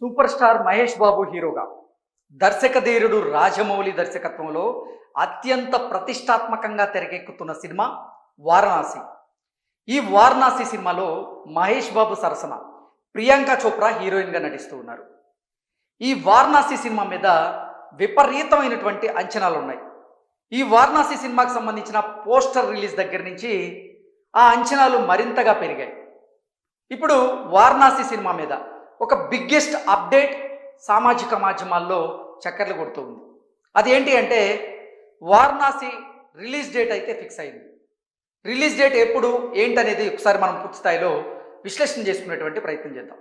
Super star Mahesh Babu హీరోగా దర్శక ధీరుడు రాజమౌళి దర్శకత్వంలో అత్యంత ప్రతిష్టాత్మకంగా తెరకెక్కుతున్న సినిమా వారణాసి. ఈ వారణాసి సినిమాలో మహేష్ బాబు సరసన ప్రియాంక చోప్రా హీరోయిన్గా నటిస్తూ ఉన్నారు. ఈ వారణాసి సినిమా మీద విపరీతమైనటువంటి అంచనాలు ఉన్నాయి. ఈ వారణాసి సినిమాకి సంబంధించిన పోస్టర్ రిలీజ్ దగ్గర నుంచి ఆ అంచనాలు మరింతగా పెరిగాయి. ఇప్పుడు వారణాసి సినిమా మీద ఒక బిగ్గెస్ట్ అప్డేట్ సామాజిక మాధ్యమాల్లో చక్కర్లు కొడుతూ ఉంది. అదేంటి అంటే వారణాసి రిలీజ్ డేట్ అయితే ఫిక్స్ అయింది. రిలీజ్ డేట్ ఎప్పుడు ఏంటనేది ఒకసారి మనం పూర్తి స్థాయిలో విశ్లేషణ చేసుకునేటువంటి ప్రయత్నం చేద్దాం.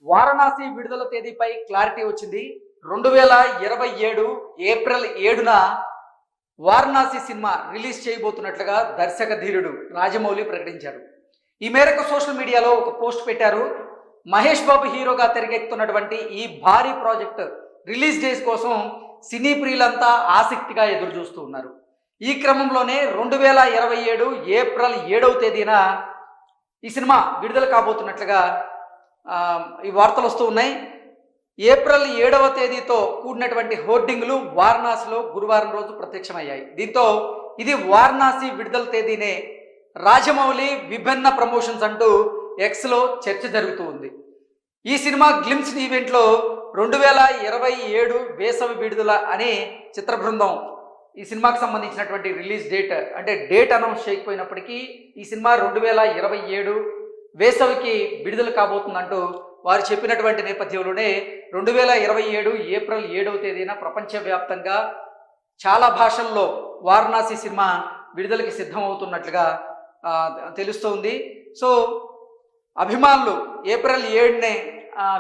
వారణాసి విడుదల తేదీపై క్లారిటీ వచ్చింది. 2027 ఏప్రిల్ 7న వారణాసి సినిమా రిలీజ్ చేయబోతున్నట్లుగా దర్శక ధీరుడు రాజమౌళి ప్రకటించారు. ఈ మేరకు సోషల్ మీడియాలో ఒక పోస్ట్ పెట్టారు. మహేష్ బాబు హీరోగా తెరకెక్కుతున్నటువంటి ఈ భారీ ప్రాజెక్ట్ రిలీజ్ డేస్ కోసం సినీ ప్రియులంతా ఆసక్తిగా ఎదురు చూస్తూ ఉన్నారు. ఈ క్రమంలోనే 2027 ఏప్రిల్ 7వ తేదీన ఈ సినిమా విడుదల కాబోతున్నట్లుగా ఈ వార్తలు వస్తూ ఉన్నాయి. ఏప్రిల్ 7వ తేదీతో కూడినటువంటి హోర్డింగ్లు వారణాసిలో గురువారం రోజు ప్రత్యక్షమయ్యాయి. దీంతో ఇది వారణాసి విడుదల తేదీనే రాజమౌళి విభిన్న ప్రమోషన్స్ అంటూ ఎక్స్లో చర్చ జరుగుతూ ఉంది. ఈ సినిమా గ్లిమ్స్ ఈవెంట్లో 2027 వేసవి విడుదల అనే చిత్ర బృందం ఈ సినిమాకి సంబంధించినటువంటి రిలీజ్ డేట్ అంటే డేట్ అనౌన్స్ చేయకపోయినప్పటికీ ఈ సినిమా 2027 వేసవికి విడుదల కాబోతుందంటూ వారు చెప్పినటువంటి నేపథ్యంలోనే 2027 ఏప్రిల్ 7వ తేదీన ప్రపంచవ్యాప్తంగా చాలా భాషల్లో వారణాసి సినిమా విడుదలకి సిద్ధమవుతున్నట్లుగా తెలుస్తోంది. సో అభిమానులు ఏప్రిల్ 7నే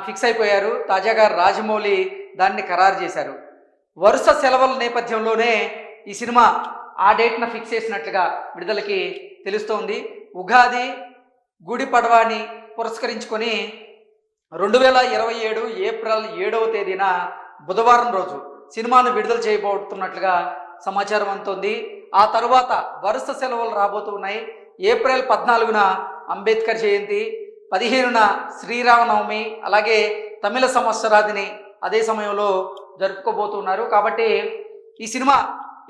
ఫిక్స్ అయిపోయారు. తాజాగా రాజమౌళి దాన్ని ఖరారు చేశారు. వరుస సెలవుల నేపథ్యంలోనే ఈ సినిమా ఆ డేట్ను ఫిక్స్ చేసినట్లుగా విడుదలకి తెలుస్తోంది. ఉగాది గుడి పడవాని పురస్కరించుకొని 2027 ఏప్రిల్ 7వ తేదీన బుధవారం రోజు సినిమాను విడుదల చేయబోతున్నట్లుగా సమాచారం అందుతోంది. ఆ తరువాత వరుస సెలవులు రాబోతున్నాయి. ఏప్రిల్ 14న అంబేద్కర్ జయంతి, 15న శ్రీరామనవమి, అలాగే తమిళ సంవత్సరాదిని అదే సమయంలో జరుపుకోబోతున్నారు. కాబట్టి ఈ సినిమా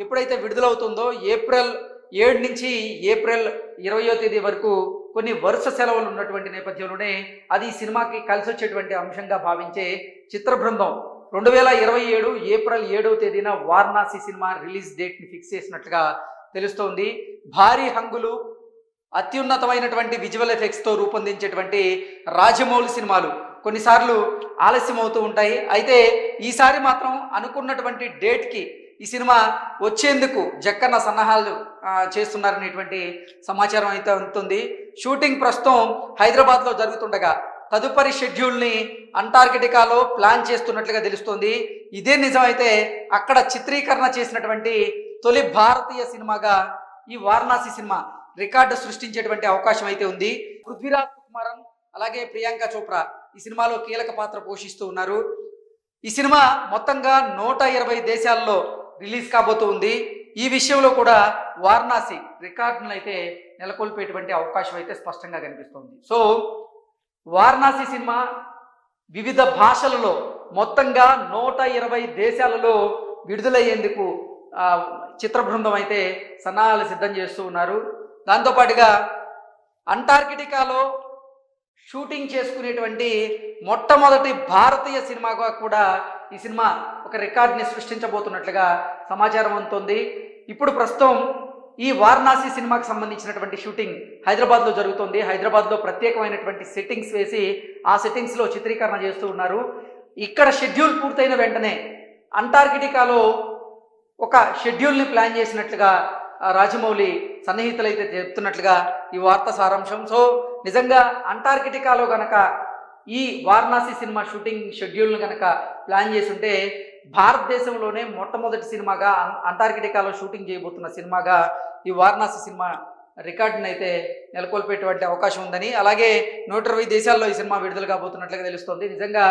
ఎప్పుడైతే విడుదలవుతుందో ఏప్రిల్ 7 నుంచి ఏప్రిల్ 20వ తేదీ వరకు కొన్ని వరుస సెలవులు ఉన్నటువంటి నేపథ్యంలోనే అది ఈ సినిమాకి కలిసి వచ్చేటువంటి అంశంగా భావించే చిత్ర బృందం 2027 ఏప్రిల్ 7వ తేదీన వారణాసి సినిమా రిలీజ్ డేట్ని ఫిక్స్ చేసినట్లుగా తెలుస్తోంది. భారీ హంగులు, అత్యున్నతమైనటువంటి విజువల్ ఎఫెక్ట్స్తో రూపొందించేటువంటి రాజమౌళి సినిమాలు కొన్నిసార్లు ఆలస్యం అవుతూ ఉంటాయి. అయితే ఈసారి మాత్రం అనుకున్నటువంటి డేట్కి ఈ సినిమా వచ్చేందుకు జక్కన్న సన్నాహాలు చేస్తున్నారనేటువంటి సమాచారం అయితే అందుతుంది. షూటింగ్ ప్రస్తుతం హైదరాబాద్లో జరుగుతుండగా తదుపరి షెడ్యూల్ని అంటార్కిటికాలో ప్లాన్ చేస్తున్నట్లుగా తెలుస్తోంది. ఇదే నిజమైతే అక్కడ చిత్రీకరణ చేసినటువంటి తొలి భారతీయ సినిమాగా ఈ వారణాసి సినిమా రికార్డు సృష్టించేటువంటి అవకాశం అయితే ఉంది. పృథ్వీరాజ్ కుమారన్ అలాగే ప్రియాంక చోప్రా ఈ సినిమాలో కీలక పాత్ర పోషిస్తూ ఉన్నారు. ఈ సినిమా మొత్తంగా 120 దేశాల్లో రిలీజ్ కాబోతూ ఉంది. ఈ విషయంలో కూడా వారణాసి రికార్డును అయితే నెలకొల్పేటువంటి అవకాశం అయితే స్పష్టంగా కనిపిస్తుంది. సో వారణాసి సినిమా వివిధ భాషలలో మొత్తంగా 120 దేశాలలో విడుదలయ్యేందుకు చిత్ర బృందం అయితే సన్నాహాలు సిద్ధం చేస్తూ ఉన్నారు. దాంతోపాటుగా అంటార్కిటికాలో షూటింగ్ చేసుకునేటువంటి మొట్టమొదటి భారతీయ సినిమాగా కూడా ఈ సినిమా ఒక రికార్డ్ని సృష్టించబోతున్నట్లుగా సమాచారం అందుతోంది. ఇప్పుడు ప్రస్తుతం ఈ వారణాసి సినిమాకి సంబంధించినటువంటి షూటింగ్ హైదరాబాద్లో జరుగుతోంది. హైదరాబాద్లో ప్రత్యేకమైనటువంటి సెట్టింగ్స్ వేసి ఆ సెట్టింగ్స్లో చిత్రీకరణ చేస్తూ ఉన్నారు. ఇక్కడ షెడ్యూల్ పూర్తయిన వెంటనే అంటార్కిటికాలో ఒక షెడ్యూల్ని ప్లాన్ చేసినట్లుగా రాజమౌళి సన్నిహితులైతే చెప్తున్నట్లుగా ఈ వార్త సారాంశం. సో నిజంగా అంటార్కిటికాలో గనక ఈ వారణాసి సినిమా షూటింగ్ షెడ్యూల్ను కనుక ప్లాన్ చేసుంటే భారతదేశంలోనే మొట్టమొదటి సినిమాగా అంటార్కిటికాలో షూటింగ్ చేయబోతున్న సినిమాగా ఈ వారణాసి సినిమా రికార్డును అయితే నెలకొల్పేటువంటి అవకాశం ఉందని, అలాగే 120 దేశాల్లో ఈ సినిమా విడుదల కాబోతున్నట్లుగా తెలుస్తోంది. నిజంగా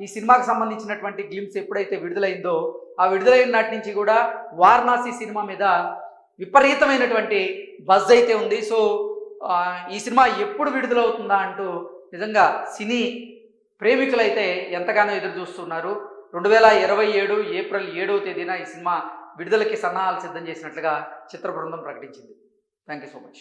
ఈ సినిమాకి సంబంధించినటువంటి గ్లిమ్స్ ఎప్పుడైతే విడుదలైందో ఆ విడుదలైన నాటి నుంచి కూడా వారణాసి సినిమా మీద విపరీతమైనటువంటి బజ్ అయితే ఉంది. సో ఈ సినిమా ఎప్పుడు విడుదలవుతుందా అంటూ నిజంగా సినీ ప్రేమికులైతే ఎంతగానో ఎదురు చూస్తున్నారు. 2027 ఏప్రిల్ 7వ తేదీన ఈ సినిమా విడుదలకి సన్నాహాలు సిద్ధం చేసినట్లుగా చిత్ర బృందం ప్రకటించింది. Thank you so much.